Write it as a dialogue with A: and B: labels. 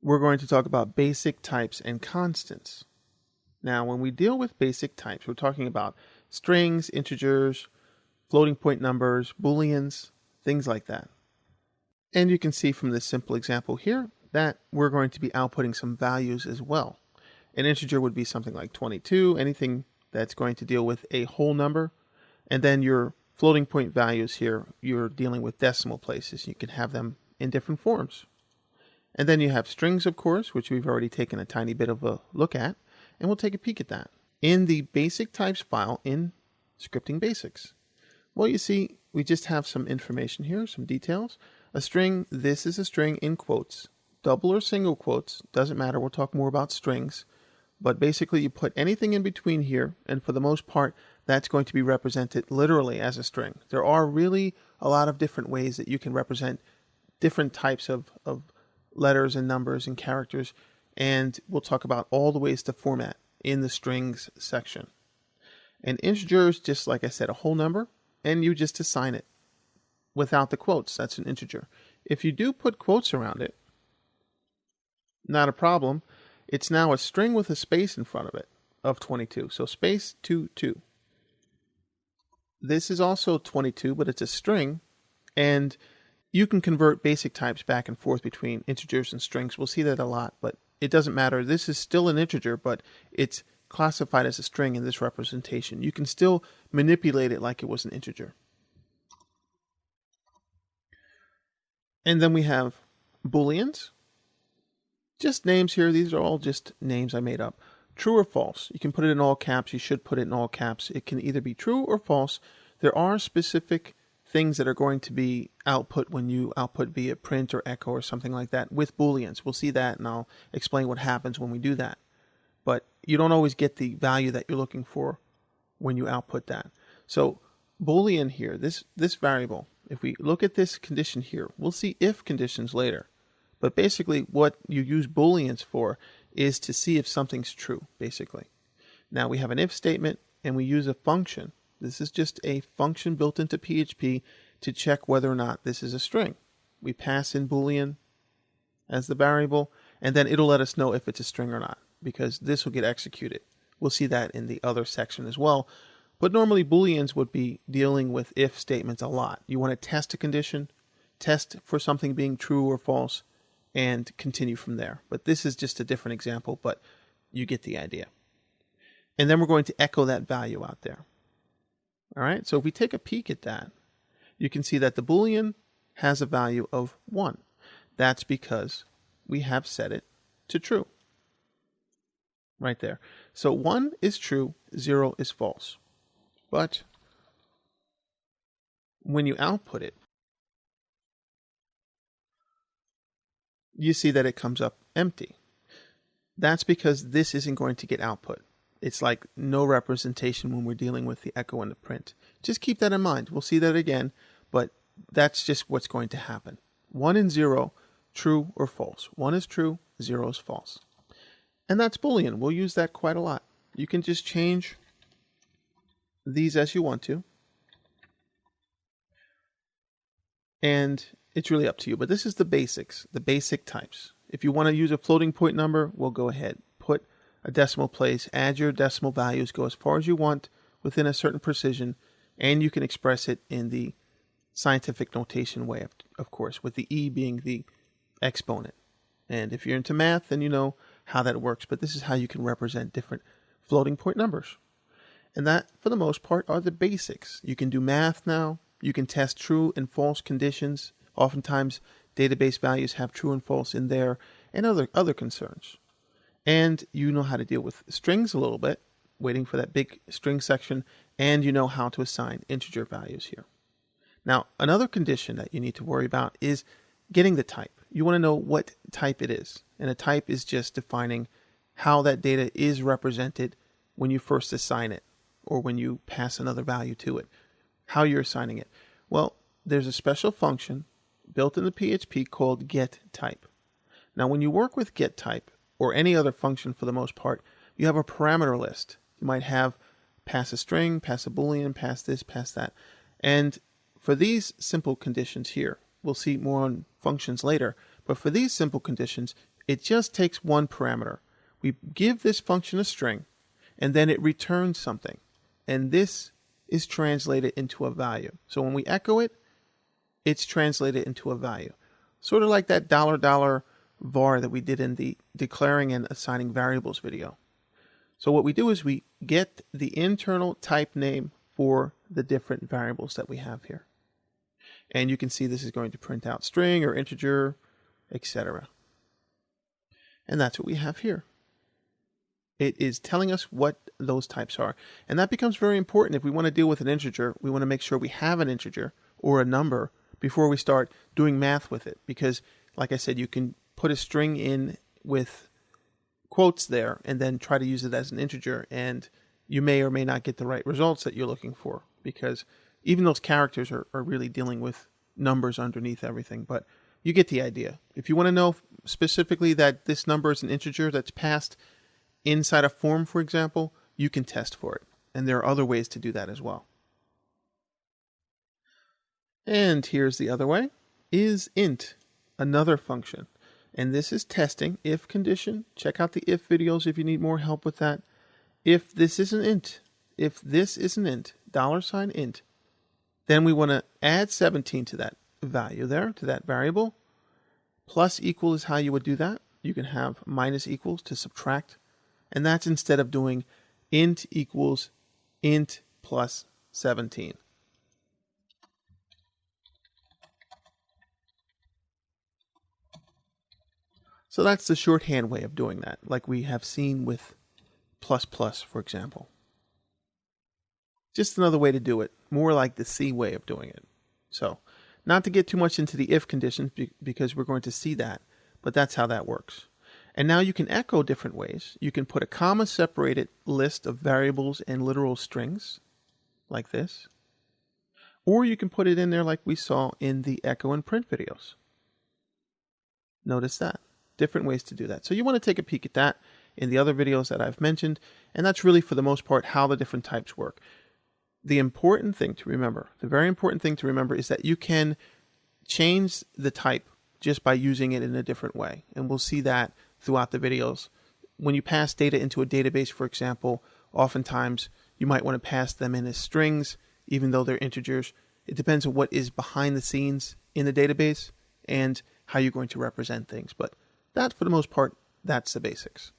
A: we're going to talk about basic types and constants. Now, when we deal with basic types, we're talking about strings, integers, floating point numbers, booleans, things like that. And you can see from this simple example here that we're going to be outputting some values as well. An integer would be something like 22, anything that's going to deal with a whole number. And then your floating point values here, you're dealing with decimal places. You can have them in different forms. And then you have strings, of course, which we've already taken a tiny bit of a look at, and we'll take a peek at that. In the basic types file in Scripting Basics, well, you see, we just have some information here, some details. A string, this is a string in quotes. Double or single quotes, doesn't matter, we'll talk more about strings. But basically you put anything in between here, and for the most part, that's going to be represented literally as a string. There are really a lot of different ways that you can represent different types of letters and numbers and characters, and we'll talk about all the ways to format in the strings section. An integer is just, like I said, a whole number, and you just assign it without the quotes. That's an integer. If you do put quotes around it, not a problem. It's now a string with a space in front of it of 22. So space 22. This is also 22, but it's a string, and you can convert basic types back and forth between integers and strings. We'll see that a lot, but it doesn't matter. This is still an integer, but it's classified as a string in this representation. You can still manipulate it like it was an integer. And then we have booleans. Just names here. These are all just names I made up. True or false. You can put it in all caps. You should put it in all caps. It can either be true or false. There are specific things that are going to be output when you output via print or echo or something like that with booleans. We'll see that, and I'll explain what happens when we do that. But you don't always get the value that you're looking for when you output that. So boolean here, this variable, if we look at this condition here, we'll see if conditions later. But basically what you use booleans for is to see if something's true, basically. Now we have an if statement, and we use a function. This is just a function built into PHP to check whether or not this is a string. We pass in boolean as the variable, and then it'll let us know if it's a string or not, because this will get executed. We'll see that in the other section as well. But normally booleans would be dealing with if statements a lot. You want to test a condition, test for something being true or false, and continue from there. But this is just a different example, but you get the idea. And then we're going to echo that value out there. All right, so if we take a peek at that, you can see that the Boolean has a value of 1. That's because we have set it to true. Right there. So 1 is true, 0 is false. But when you output it, you see that it comes up empty. That's because this isn't going to get output. It's like no representation when we're dealing with the echo and the print. Just keep that in mind. We'll see that again, but that's just what's going to happen. 1 and 0, true or false. 1 is true, 0 is false. And that's Boolean. We'll use that quite a lot. You can just change these as you want to. And it's really up to you. But this is the basics, the basic types. If you want to use a floating point number, we'll go ahead. Put a decimal place, add your decimal values, go as far as you want within a certain precision, and you can express it in the scientific notation way, of course, with the e being the exponent. And if you're into math, then you know how that works, but this is how you can represent different floating point numbers. And that, for the most part, are the basics. You can do math now. You can test true and false conditions. Oftentimes, database values have true and false in there, and other concerns. And you know how to deal with strings a little bit, waiting for that big string section, and you know how to assign integer values here. Now, another condition that you need to worry about is getting the type. You want to know what type it is. And a type is just defining how that data is represented when you first assign it, or when you pass another value to it, how you're assigning it. Well, there's a special function built in the PHP called getType. Now, when you work with getType, or any other function for the most part, you have a parameter list. You might have pass a string, pass a Boolean, pass this, pass that. And for these simple conditions here, we'll see more on functions later, but for these simple conditions, It just takes one parameter. We give this function a string, and then it returns something. And this is translated into a value. So when we echo it, it's translated into a value. Sort of like that $$ var that we did in the declaring and assigning variables video. So what we do is we get the internal type name for the different variables that we have here. And you can see this is going to print out string or integer, etc. And that's what we have here. It is telling us what those types are. And that becomes very important. If we want to deal with an integer, we want to make sure we have an integer or a number before we start doing math with it. Because, like I said, you can put a string in with quotes there and then try to use it as an integer, and you may or may not get the right results that you're looking for, because even those characters are really dealing with numbers underneath everything. But you get the idea. If you want to know specifically that this number is an integer that's passed inside a form, for example, you can test for it. And there are other ways to do that as well. And here's the other way, is int, another function. And this is testing if condition. Check out the if videos if you need more help with that. If this is an int, $int, then we want to add 17 to that value there, to that variable. Plus equal is how you would do that. You can have minus equals to subtract. And that's instead of doing int equals int plus 17. So that's the shorthand way of doing that, like we have seen with plus plus, for example. Just another way to do it, more like the C way of doing it. So, not to get too much into the if conditions because we're going to see that, but that's how that works. And now you can echo different ways. You can put a comma-separated list of variables and literal strings, like this. Or you can put it in there like we saw in the echo and print videos. Notice that. Different ways to do that. So you want to take a peek at that in the other videos that I've mentioned, and that's really for the most part how the different types work. The important thing to remember, the very important thing to remember is that you can change the type just by using it in a different way, and we'll see that throughout the videos. When you pass data into a database, for example, oftentimes you might want to pass them in as strings, even though they're integers. It depends on what is behind the scenes in the database and how you're going to represent things, but that, for the most part, that's the basics.